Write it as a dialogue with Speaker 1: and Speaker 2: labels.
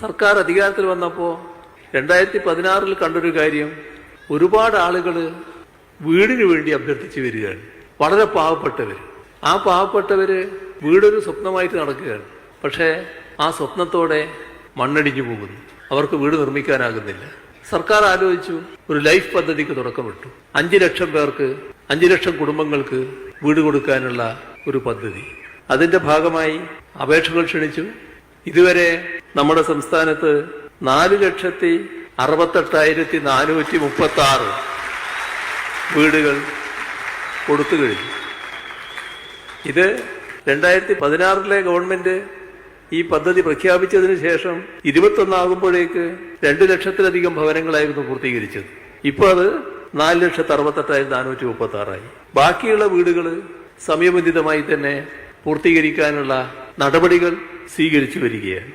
Speaker 1: സർക്കാർ അധികാരത്തിൽ വന്നപ്പോൾ 2016 കണ്ടൊരു കാര്യം, ഒരുപാട് ആളുകൾ വീടിന് വേണ്ടി അഭ്യർത്ഥിച്ചു വരികയാണ്. വളരെ പാവപ്പെട്ടവർ. ആ പാവപ്പെട്ടവര് വീടൊരു സ്വപ്നമായിട്ട് നടക്കുകയാണ്. പക്ഷേ ആ സ്വപ്നത്തോടെ മണ്ണടിഞ്ഞു പോകുന്നു. അവർക്ക് വീട് നിർമ്മിക്കാനാകുന്നില്ല. സർക്കാർ ആലോചിച്ചു, ഒരു ലൈഫ് പദ്ധതിക്ക് തുടക്കമിട്ടു. 5 ലക്ഷം പേർക്ക്, 5 ലക്ഷം കുടുംബങ്ങൾക്ക് വീട് കൊടുക്കാനുള്ള ഒരു പദ്ധതി. അതിന്റെ ഭാഗമായി അപേക്ഷകൾ ക്ഷണിച്ചു. ഇതുവരെ നമ്മുടെ സംസ്ഥാനത്ത് 4,68,436 വീടുകൾ കൊടുത്തു കഴിഞ്ഞു. ഇത് 2016 ഗവൺമെന്റ് ഈ പദ്ധതി പ്രഖ്യാപിച്ചതിന് ശേഷം 21 ആകുമ്പോഴേക്ക് 2 ലക്ഷത്തിലധികം ഭവനങ്ങളായിരുന്നു പൂർത്തീകരിച്ചത്. ഇപ്പോൾ അത് 4,68,436 ബാക്കിയുള്ള വീടുകൾ സമയബന്ധിതമായി തന്നെ പൂർത്തീകരിക്കാനുള്ള നടപടികൾ സ്വീകരിച്ചു വരികയാണ്.